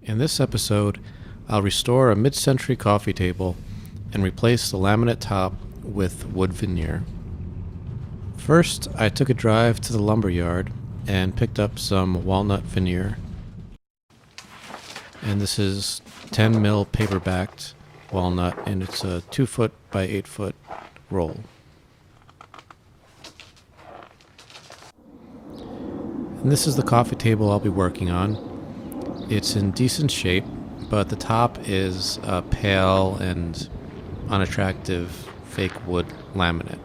In this episode, I'll restore a mid-century coffee table and replace the laminate top with wood veneer. First, I took a drive to the lumber yard and picked up some walnut veneer. And this is 10 mil paper-backed walnut, and it's a 2 foot by 8 foot roll. And this is the coffee table I'll be working on. It's in decent shape, but the top is a pale and unattractive fake wood laminate.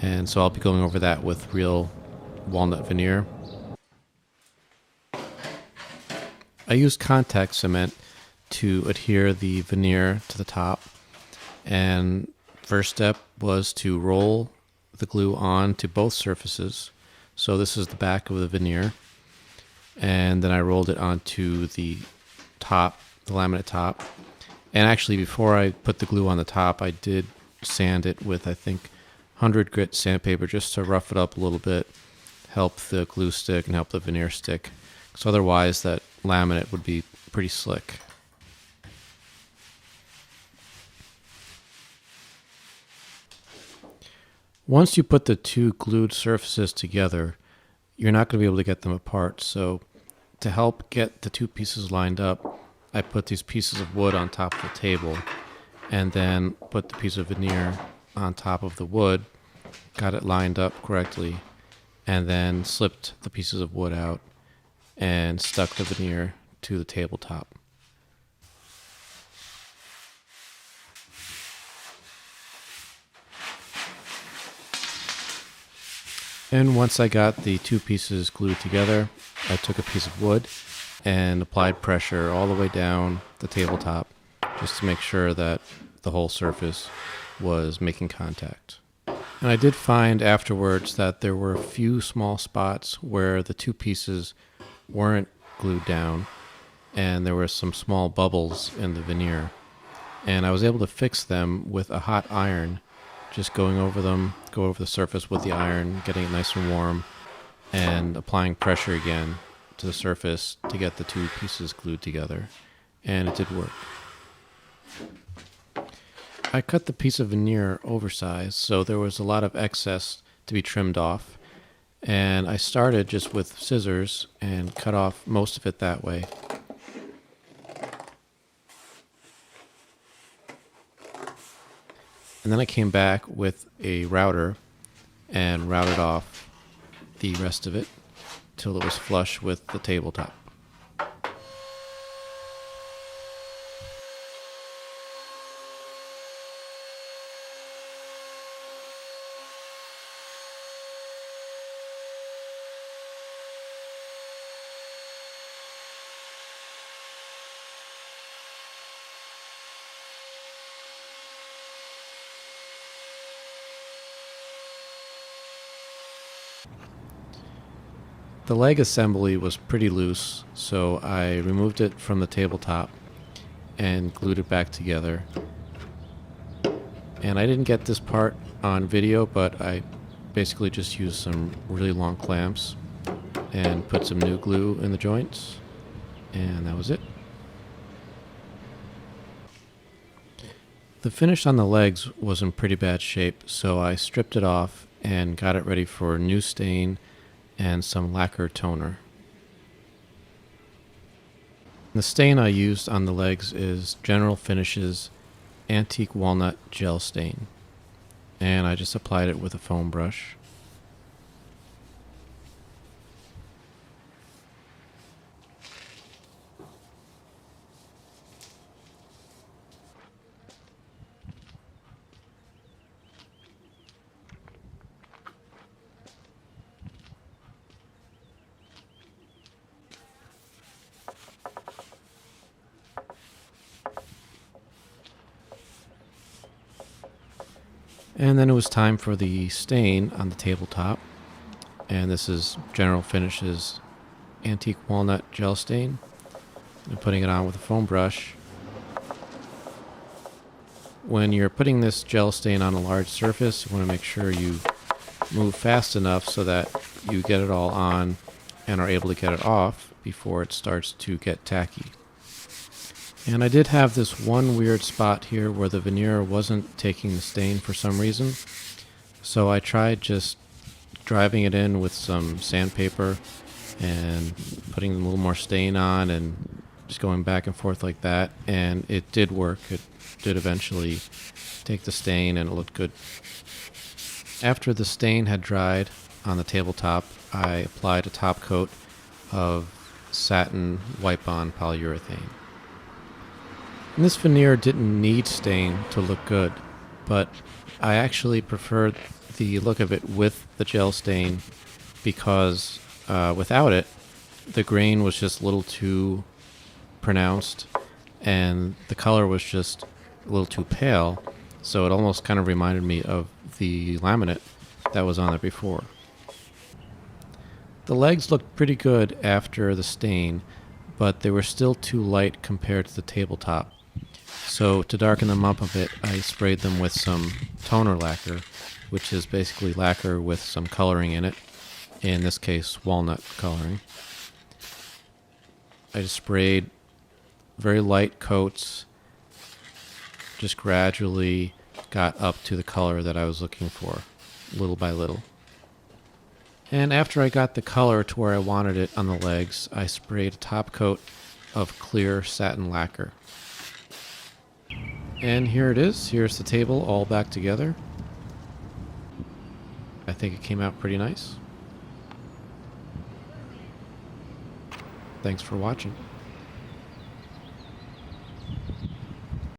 And so I'll be going over that with real walnut veneer. I used contact cement to adhere the veneer to the top. And first step was to roll the glue on to both surfaces. So this is the back of the veneer. And then I rolled it onto the top, the laminate top. And actually, before I put the glue on the top, I did sand it with, I think, 100 grit sandpaper just to rough it up a little bit, help the glue stick and help the veneer stick. Because otherwise, that laminate would be pretty slick. Once you put the two glued surfaces together, you're not going to be able to get them apart. So to help get the two pieces lined up, I put these pieces of wood on top of the table and then put the piece of veneer on top of the wood, got it lined up correctly, and then slipped the pieces of wood out and stuck the veneer to the tabletop. And once I got the two pieces glued together, I took a piece of wood and applied pressure all the way down the tabletop just to make sure that the whole surface was making contact. And I did find afterwards that there were a few small spots where the two pieces weren't glued down and there were some small bubbles in the veneer. And I was able to fix them with a hot iron, just going over them, go over the surface with the iron, getting it nice and warm, and applying pressure again to the surface to get the two pieces glued together. And it did work. I cut the piece of veneer oversized, so there was a lot of excess to be trimmed off. And I started just with scissors and cut off most of it that way. And then I came back with a router and routed off the rest of it till it was flush with the tabletop. The leg assembly was pretty loose, so I removed it from the tabletop and glued it back together. And I didn't get this part on video, but I basically just used some really long clamps and put some new glue in the joints, and that was it. The finish on the legs was in pretty bad shape, so I stripped it off and got it ready for new stain and some lacquer toner. The stain I used on the legs is General Finish's Antique Walnut Gel Stain, and I just applied it with a foam brush. And then it was time for the stain on the tabletop. And this is General Finish's Antique Walnut Gel Stain. I'm putting it on with a foam brush. When you're putting this gel stain on a large surface, you want to make sure you move fast enough so that you get it all on and are able to get it off before it starts to get tacky. And I did have this one weird spot here where the veneer wasn't taking the stain for some reason. So I tried just driving it in with some sandpaper and putting a little more stain on and just going back and forth like that. And it did work. It did eventually take the stain and it looked good. After the stain had dried on the tabletop, I applied a top coat of satin wipe-on polyurethane. And this veneer didn't need stain to look good, but I actually preferred the look of it with the gel stain because without it, the grain was just a little too pronounced and the color was just a little too pale, so it almost kind of reminded me of the laminate that was on it before. The legs looked pretty good after the stain, but they were still too light compared to the tabletop. So to darken them up a bit, I sprayed them with some toner lacquer, which is basically lacquer with some coloring in it, in this case walnut coloring. I just sprayed very light coats, just gradually got up to the color that I was looking for, little by little. And after I got the color to where I wanted it on the legs, I sprayed a top coat of clear satin lacquer. And here it is. Here's the table all back together. I think it came out pretty nice. Thanks for watching.